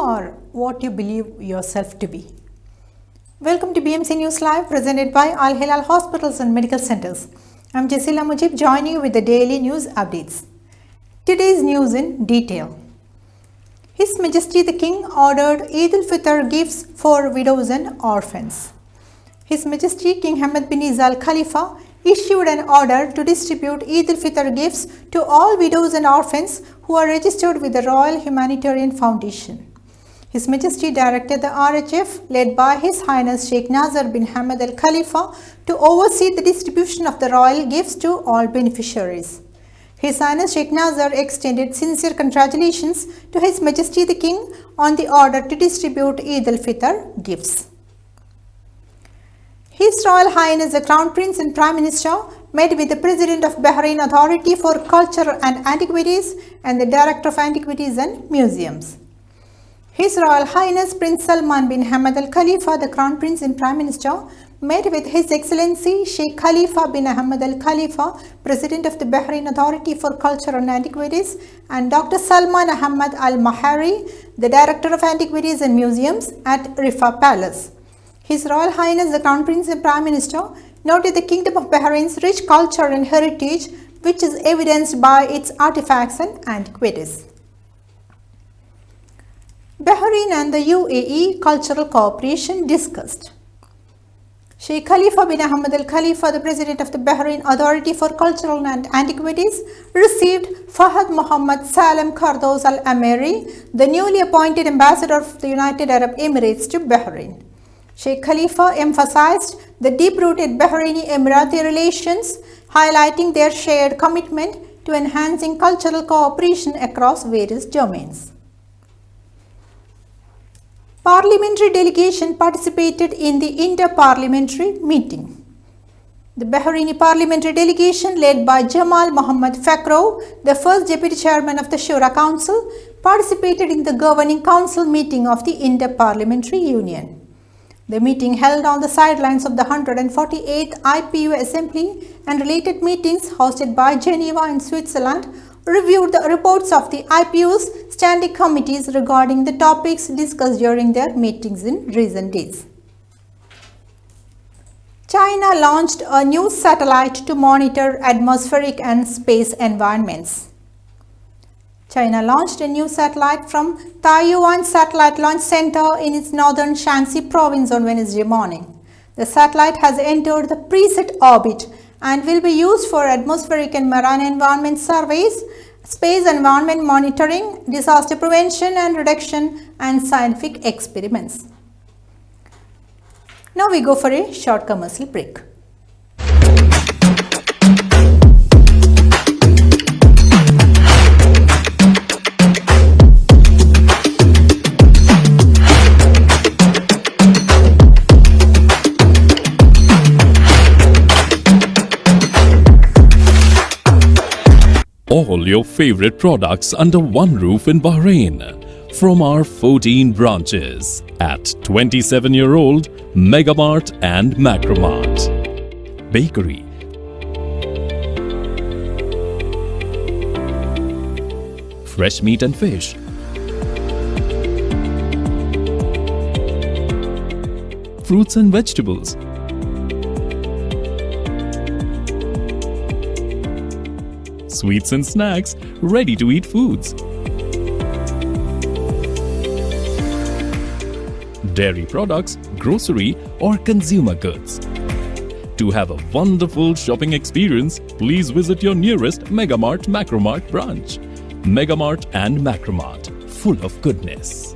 are what you believe yourself to be. Welcome to BMC News Live, presented by Al Hilal Hospitals and Medical Centers. I'm Jasila Mujib, joining you with the daily news updates. Today's news in detail. His Majesty the King ordered Eid al-Fitr gifts for widows and orphans. His Majesty King Hamad bin Isa Al Khalifa issued an order to distribute Eid al-Fitr gifts to all widows and orphans who are registered with the Royal Humanitarian Foundation. His Majesty directed the RHF, led by His Highness Sheikh Nazar bin Hamad Al Khalifa, to oversee the distribution of the royal gifts to all beneficiaries. His Highness Sheikh Nazar extended sincere congratulations to His Majesty the King on the order to distribute Eid al-Fitr gifts. His Royal Highness the Crown Prince and Prime Minister met with the President of Bahrain Authority for Culture and Antiquities and the Director of Antiquities and Museums. His Royal Highness Prince Salman bin Hamad Al Khalifa, the Crown Prince and Prime Minister, met with His Excellency Sheikh Khalifa bin Hamad Al Khalifa, President of the Bahrain Authority for Culture and Antiquities, and Dr. Salman Ahmad Al Mahari, the Director of Antiquities and Museums at Rifa Palace. His Royal Highness the Crown Prince and Prime Minister noted the Kingdom of Bahrain's rich culture and heritage, which is evidenced by its artifacts and antiquities. Bahrain and the UAE cultural cooperation discussed. Sheikh Khalifa bin Hamad Al Khalifa, the President of the Bahrain Authority for Cultural and Antiquities, received Fahad Mohammad Salem Khardoz Al Ameri, the newly appointed Ambassador of the United Arab Emirates to Bahrain. Sheikh Khalifa emphasized the deep-rooted Bahraini-Emirati relations, highlighting their shared commitment to enhancing cultural cooperation across various domains. Parliamentary delegation participated in the inter-parliamentary meeting. The Bahraini parliamentary delegation, led by Jamal Mohammad Fakhro, the first deputy chairman of the Shura Council, participated in the governing council meeting of the Inter-Parliamentary Union. The meeting, held on the sidelines of the 148th IPU Assembly and related meetings hosted by Geneva in Switzerland, reviewed the reports of the IPU's standing committees regarding the topics discussed during their meetings in recent days. China launched a new satellite to monitor atmospheric and space environments. China launched a new satellite from Taiyuan Satellite Launch Center in its northern Shanxi province on Wednesday morning. The satellite has entered the preset orbit and will be used for atmospheric and marine environment surveys, space environment monitoring, disaster prevention and reduction, and scientific experiments. Now we go for a short commercial break. All your favorite products under one roof in Bahrain from our 14 branches at 27-year-old Megamart and Macromart. Bakery, fresh meat and fish, fruits and vegetables, sweets and snacks, ready-to-eat foods, dairy products, grocery or consumer goods. To have a wonderful shopping experience, please visit your nearest Megamart Macromart branch. Megamart and Macromart, full of goodness.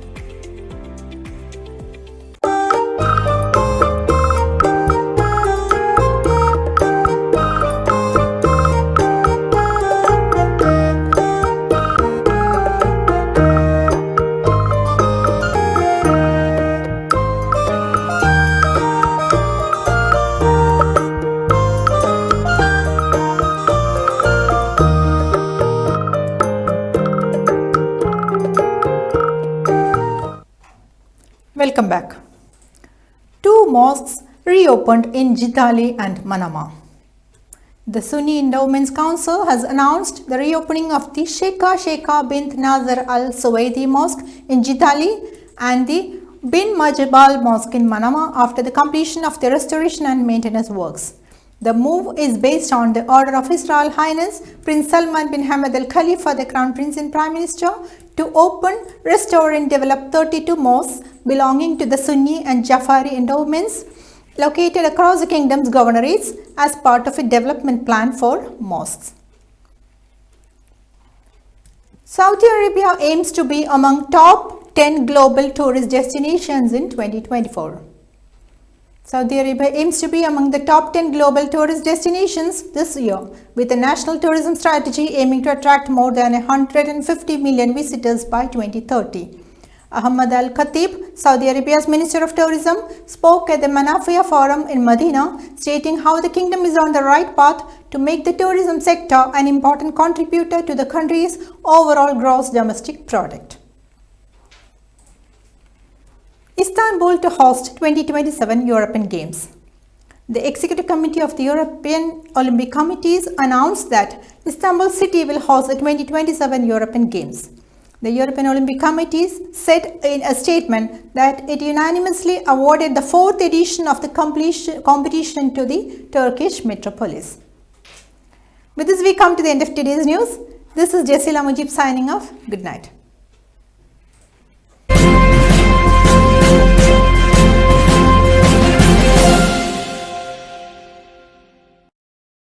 Welcome back. Two mosques reopened in Jidali and Manama. The Sunni Endowments Council has announced the reopening of the Sheikha bint Nazar Al Suwaidi Mosque in Jidali and the Bin Majbal Mosque in Manama after the completion of the restoration and maintenance works. The move is based on the order of His Royal Highness Prince Salman bin Hamad Al Khalifa, the Crown Prince and Prime Minister, to open, restore and develop 32 mosques belonging to the Sunni and Jafari endowments located across the kingdom's governorates as part of a development plan for mosques. Saudi Arabia aims to be among top 10 global tourist destinations in 2024. Saudi Arabia aims to be among the top 10 global tourist destinations this year, with a national tourism strategy aiming to attract more than 150 million visitors by 2030. Ahmad Al Khatib, Saudi Arabia's Minister of Tourism, spoke at the Manafia Forum in Medina, stating how the kingdom is on the right path to make the tourism sector an important contributor to the country's overall gross domestic product. Istanbul to host 2027 European Games. The Executive Committee of the European Olympic Committees announced that Istanbul city will host the 2027 European Games. The European Olympic Committees said in a statement that it unanimously awarded the 4th edition of the competition to the Turkish metropolis. With this, we come to the end of today's news. This is Jasila Mujib signing off. Good night.